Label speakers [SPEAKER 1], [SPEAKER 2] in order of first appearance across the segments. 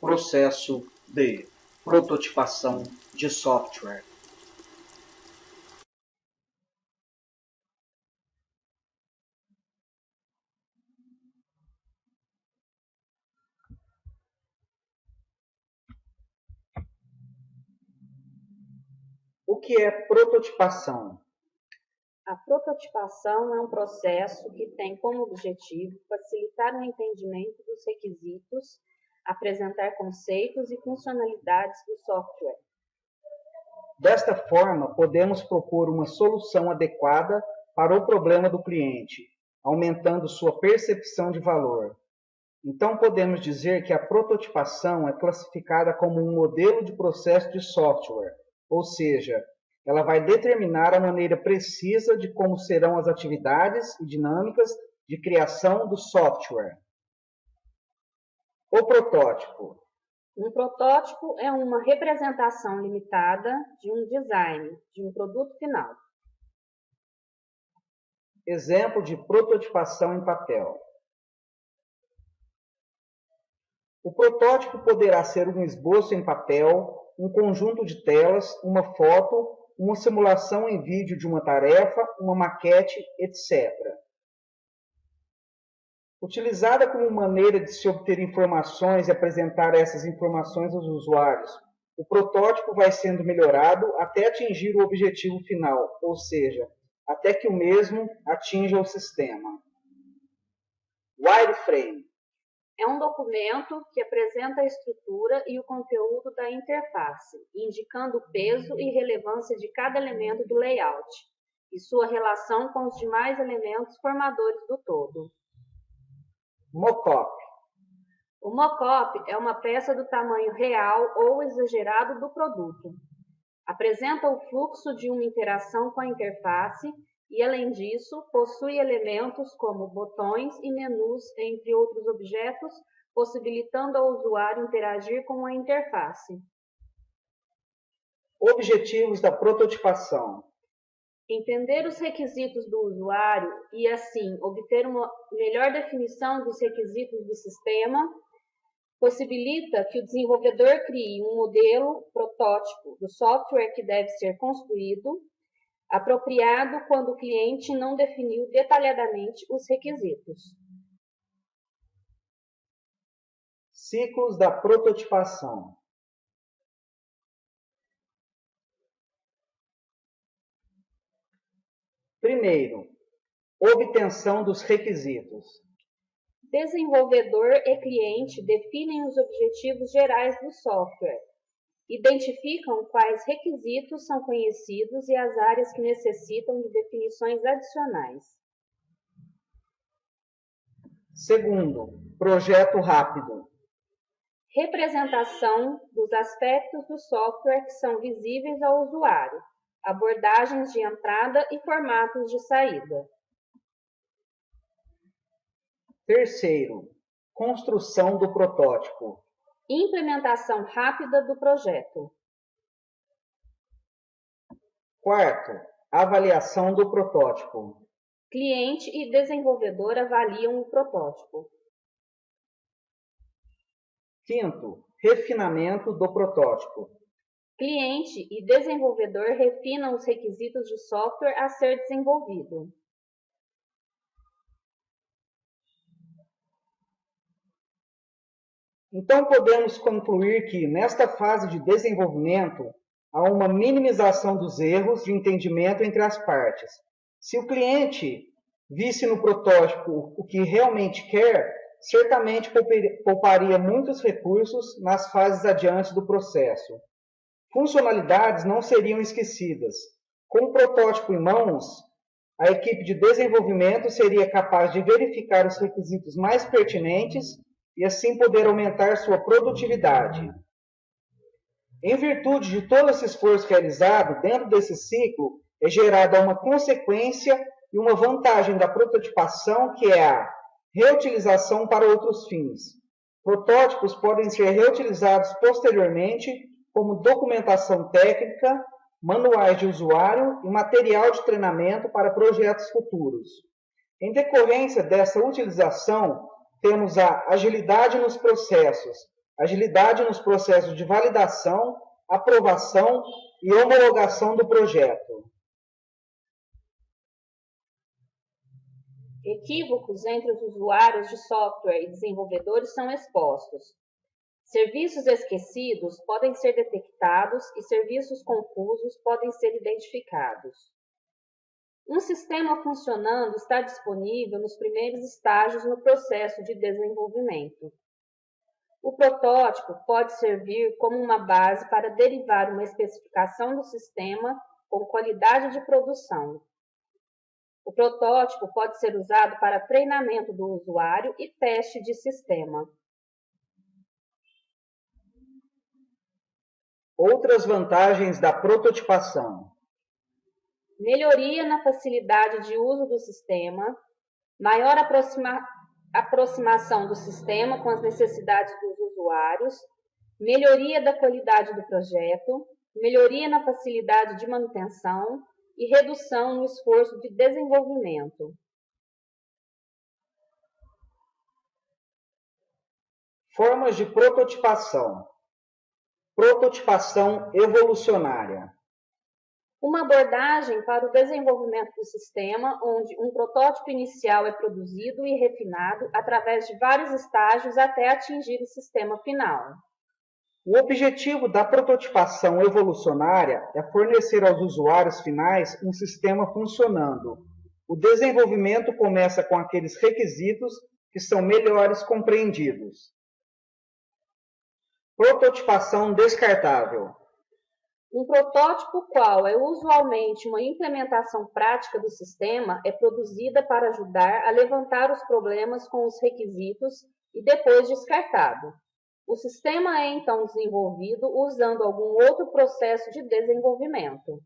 [SPEAKER 1] processo de prototipação de software. O que é prototipação?
[SPEAKER 2] A prototipação é um processo que tem como objetivo facilitar o entendimento dos requisitos, apresentar conceitos e funcionalidades do software.
[SPEAKER 1] Desta forma, podemos propor uma solução adequada para o problema do cliente, aumentando sua percepção de valor. Então, podemos dizer que a prototipação é classificada como um modelo de processo de software, ou seja, ela vai determinar a maneira precisa de como serão as atividades e dinâmicas de criação do software. O protótipo.
[SPEAKER 2] Um protótipo é uma representação limitada de um design, de um produto final.
[SPEAKER 1] Exemplo de prototipação em papel. O protótipo poderá ser um esboço em papel, um conjunto de telas, uma foto, uma simulação em vídeo de uma tarefa, uma maquete, etc. Utilizada como maneira de se obter informações e apresentar essas informações aos usuários, o protótipo vai sendo melhorado até atingir o objetivo final, ou seja, até que o mesmo atinja o sistema. Wireframe.
[SPEAKER 2] É um documento que apresenta a estrutura e o conteúdo da interface, indicando o peso e relevância de cada elemento do layout e sua relação com os demais elementos formadores do todo.
[SPEAKER 1] Mockup.
[SPEAKER 2] O mockup é uma peça do tamanho real ou exagerado do produto. Apresenta o fluxo de uma interação com a interface e, além disso, possui elementos como botões e menus, entre outros objetos, possibilitando ao usuário interagir com a interface.
[SPEAKER 1] Objetivos da prototipação.
[SPEAKER 2] Entender os requisitos do usuário e, assim, obter uma melhor definição dos requisitos do sistema, possibilita que o desenvolvedor crie um modelo protótipo do software que deve ser construído, apropriado quando o cliente não definiu detalhadamente os requisitos.
[SPEAKER 1] Ciclos da prototipação. Primeiro, obtenção dos requisitos.
[SPEAKER 2] Desenvolvedor e cliente definem os objetivos gerais do software, identificam quais requisitos são conhecidos e as áreas que necessitam de definições adicionais.
[SPEAKER 1] Segundo, projeto rápido.
[SPEAKER 2] Representação dos aspectos do software que são visíveis ao usuário, abordagens de entrada e formatos de saída.
[SPEAKER 1] Terceiro, construção do protótipo.
[SPEAKER 2] Implementação rápida do projeto.
[SPEAKER 1] Quarto, avaliação do protótipo.
[SPEAKER 2] Cliente e desenvolvedor avaliam o protótipo.
[SPEAKER 1] Quinto, refinamento do protótipo.
[SPEAKER 2] Cliente e desenvolvedor refinam os requisitos de software a ser desenvolvido.
[SPEAKER 1] Então, podemos concluir que, nesta fase de desenvolvimento, há uma minimização dos erros de entendimento entre as partes. Se o cliente visse no protótipo o que realmente quer, certamente pouparia muitos recursos nas fases adiante do processo. Funcionalidades não seriam esquecidas. Com o protótipo em mãos, a equipe de desenvolvimento seria capaz de verificar os requisitos mais pertinentes e assim poder aumentar sua produtividade. Em virtude de todo esse esforço realizado, dentro desse ciclo, é gerada uma consequência e uma vantagem da prototipação, que é a reutilização para outros fins. Protótipos podem ser reutilizados posteriormente como documentação técnica, manuais de usuário e material de treinamento para projetos futuros. Em decorrência dessa utilização, temos a agilidade nos processos, agilidade nos processos de validação, aprovação e homologação do projeto.
[SPEAKER 2] Equívocos entre os usuários de software e desenvolvedores são expostos. Serviços esquecidos podem ser detectados e serviços confusos podem ser identificados. Um sistema funcionando está disponível nos primeiros estágios no processo de desenvolvimento. O protótipo pode servir como uma base para derivar uma especificação do sistema com qualidade de produção. O protótipo pode ser usado para treinamento do usuário e teste de sistema.
[SPEAKER 1] Outras vantagens da prototipação:
[SPEAKER 2] Melhoria na facilidade de uso do sistema, maior aproximação do sistema com as necessidades dos usuários, melhoria da qualidade do projeto, melhoria na facilidade de manutenção e redução no esforço de desenvolvimento.
[SPEAKER 1] Formas de prototipação. Prototipação evolucionária.
[SPEAKER 2] Uma abordagem para o desenvolvimento do sistema, onde um protótipo inicial é produzido e refinado através de vários estágios até atingir o sistema final.
[SPEAKER 1] O objetivo da prototipação evolucionária é fornecer aos usuários finais um sistema funcionando. O desenvolvimento começa com aqueles requisitos que são melhores compreendidos. Prototipação descartável.
[SPEAKER 2] Um protótipo, qual é usualmente uma implementação prática do sistema, é produzida para ajudar a levantar os problemas com os requisitos e depois descartado. O sistema é então desenvolvido usando algum outro processo de desenvolvimento.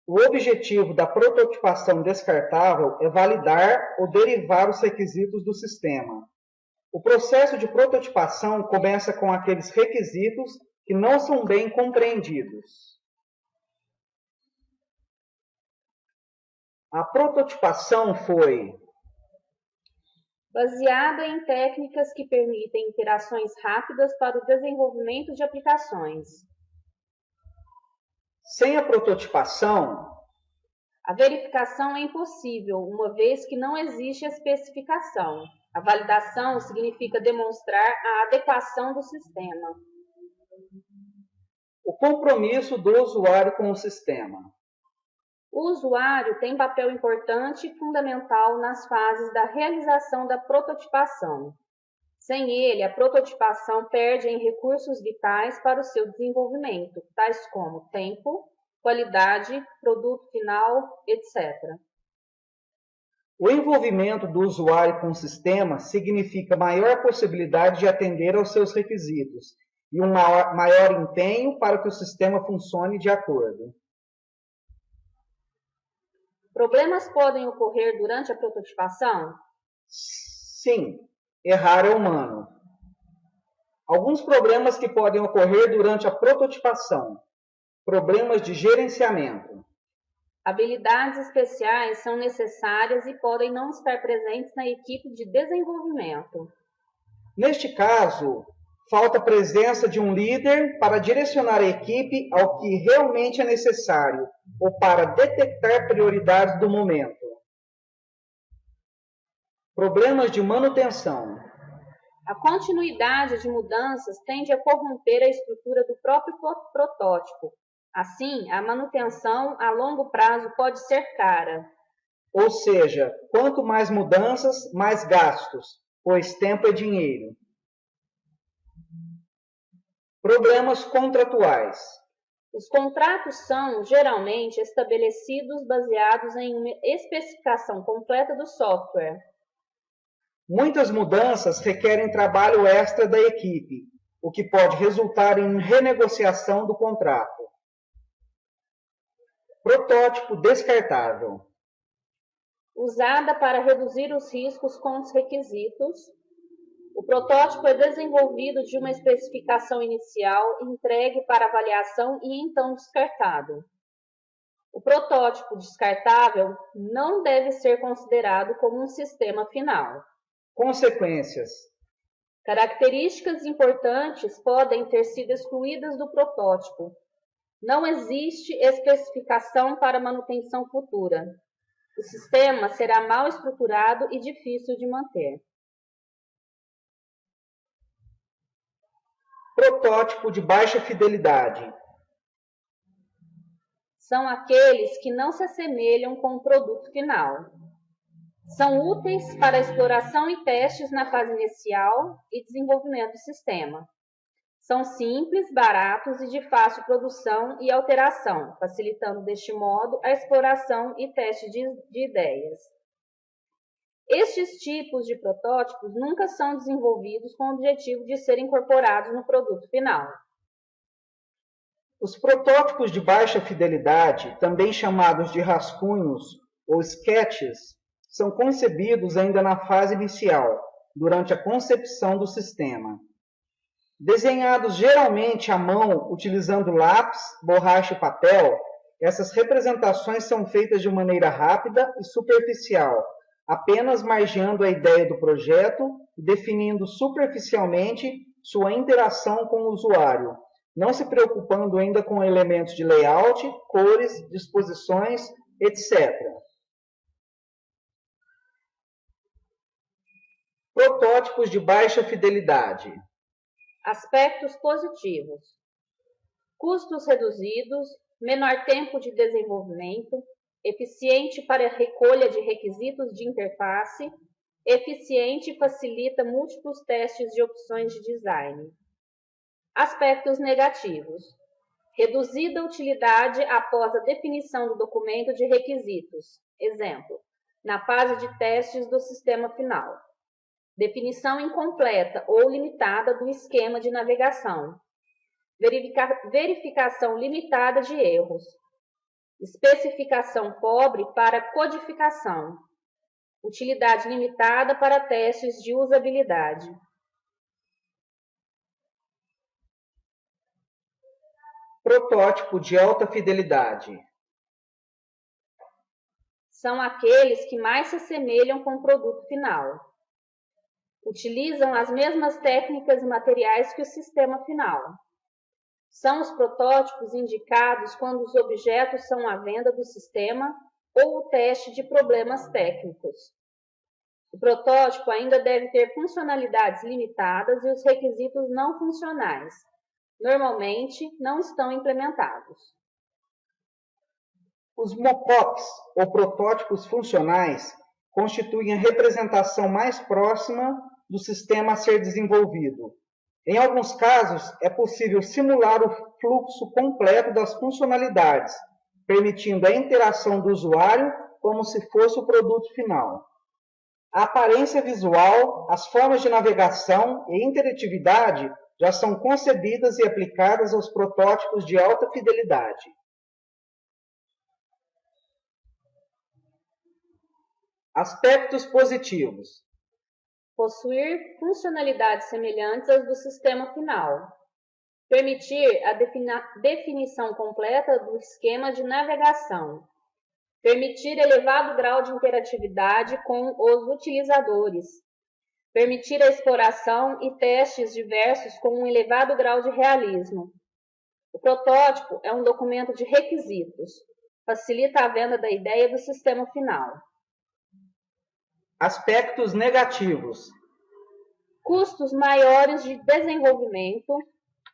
[SPEAKER 1] O objetivo da prototipação descartável é validar ou derivar os requisitos do sistema. O processo de prototipação começa com aqueles requisitos que não são bem compreendidos. A prototipação foi
[SPEAKER 2] baseada em técnicas que permitem interações rápidas para o desenvolvimento de aplicações.
[SPEAKER 1] Sem a prototipação,
[SPEAKER 2] a verificação é impossível, uma vez que não existe especificação. A validação significa demonstrar a adequação do sistema.
[SPEAKER 1] O compromisso do usuário com o sistema.
[SPEAKER 2] O usuário tem papel importante e fundamental nas fases da realização da prototipação. Sem ele, a prototipação perde em recursos vitais para o seu desenvolvimento, tais como tempo, qualidade, produto final, etc.
[SPEAKER 1] O envolvimento do usuário com o sistema significa maior possibilidade de atender aos seus requisitos e um maior empenho para que o sistema funcione de acordo.
[SPEAKER 2] Problemas podem ocorrer durante a prototipação?
[SPEAKER 1] Sim, errar é humano. Alguns problemas que podem ocorrer durante a prototipação. Problemas de gerenciamento.
[SPEAKER 2] Habilidades especiais são necessárias e podem não estar presentes na equipe de desenvolvimento.
[SPEAKER 1] Neste caso, falta a presença de um líder para direcionar a equipe ao que realmente é necessário ou para detectar prioridades do momento. Problemas de manutenção.
[SPEAKER 2] A continuidade de mudanças tende a corromper a estrutura do próprio protótipo. Assim, a manutenção a longo prazo pode ser cara.
[SPEAKER 1] Ou seja, quanto mais mudanças, mais gastos, pois tempo é dinheiro. Problemas contratuais.
[SPEAKER 2] Os contratos são, geralmente, estabelecidos baseados em uma especificação completa do software.
[SPEAKER 1] Muitas mudanças requerem trabalho extra da equipe, o que pode resultar em renegociação do contrato. Protótipo descartável.
[SPEAKER 2] Usada para reduzir os riscos com os requisitos. O protótipo é desenvolvido de uma especificação inicial, entregue para avaliação e então descartado. O protótipo descartável não deve ser considerado como um sistema final.
[SPEAKER 1] Consequências.
[SPEAKER 2] Características importantes podem ter sido excluídas do protótipo. Não existe especificação para manutenção futura. O sistema será mal estruturado e difícil de manter.
[SPEAKER 1] Protótipo de baixa fidelidade.
[SPEAKER 2] São aqueles que não se assemelham com o produto final. São úteis para exploração e testes na fase inicial e desenvolvimento do sistema. São simples, baratos e de fácil produção e alteração, facilitando deste modo a exploração e teste de ideias. Estes tipos de protótipos nunca são desenvolvidos com o objetivo de serem incorporados no produto final.
[SPEAKER 1] Os protótipos de baixa fidelidade, também chamados de rascunhos ou sketches, são concebidos ainda na fase inicial, durante a concepção do sistema. Desenhados geralmente à mão, utilizando lápis, borracha e papel, essas representações são feitas de maneira rápida e superficial, apenas margeando a ideia do projeto e definindo superficialmente sua interação com o usuário, não se preocupando ainda com elementos de layout, cores, disposições, etc. Protótipos de baixa fidelidade.
[SPEAKER 2] Aspectos positivos: custos reduzidos, menor tempo de desenvolvimento, eficiente para recolha de requisitos de interface, eficiente e facilita múltiplos testes de opções de design. Aspectos negativos: reduzida utilidade após a definição do documento de requisitos, exemplo, na fase de testes do sistema final. Definição incompleta ou limitada do esquema de navegação. Verificação limitada de erros. Especificação pobre para codificação. Utilidade limitada para testes de usabilidade.
[SPEAKER 1] Protótipo de alta fidelidade.
[SPEAKER 2] São aqueles que mais se assemelham com o produto final. Utilizam as mesmas técnicas e materiais que o sistema final. São os protótipos indicados quando os objetos são à venda do sistema ou o teste de problemas técnicos. O protótipo ainda deve ter funcionalidades limitadas e os requisitos não funcionais. Normalmente, não estão implementados.
[SPEAKER 1] Os mockups, ou protótipos funcionais, constituem a representação mais próxima do sistema a ser desenvolvido. Em alguns casos, é possível simular o fluxo completo das funcionalidades, permitindo a interação do usuário como se fosse o produto final. A aparência visual, as formas de navegação e interatividade já são concebidas e aplicadas aos protótipos de alta fidelidade. Aspectos positivos.
[SPEAKER 2] Possuir funcionalidades semelhantes às do sistema final. Permitir a definição completa do esquema de navegação. Permitir elevado grau de interatividade com os utilizadores. Permitir a exploração e testes diversos com um elevado grau de realismo. O protótipo é um documento de requisitos. Facilita a venda da ideia do sistema final.
[SPEAKER 1] Aspectos negativos.
[SPEAKER 2] Custos maiores de desenvolvimento,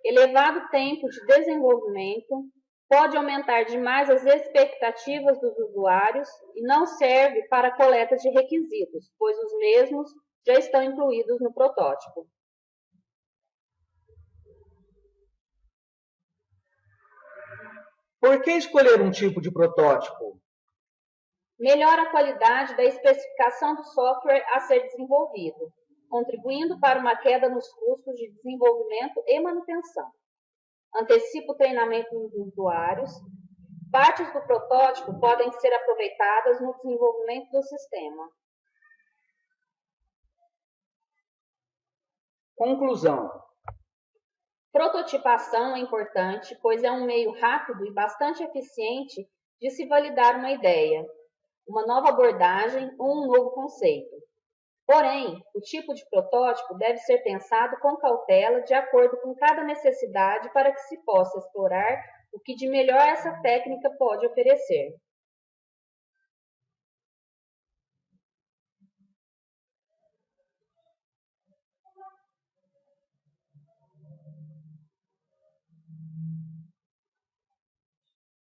[SPEAKER 2] elevado tempo de desenvolvimento, pode aumentar demais as expectativas dos usuários e não serve para a coleta de requisitos, pois os mesmos já estão incluídos no protótipo.
[SPEAKER 1] Por que escolher um tipo de protótipo?
[SPEAKER 2] Melhora a qualidade da especificação do software a ser desenvolvido, contribuindo para uma queda nos custos de desenvolvimento e manutenção. Antecipa o treinamento dos usuários. Partes do protótipo podem ser aproveitadas no desenvolvimento do sistema.
[SPEAKER 1] Conclusão.
[SPEAKER 2] Prototipação é importante, pois é um meio rápido e bastante eficiente de se validar uma ideia, uma nova abordagem ou um novo conceito. Porém, o tipo de protótipo deve ser pensado com cautela, de acordo com cada necessidade, para que se possa explorar o que de melhor essa técnica pode oferecer.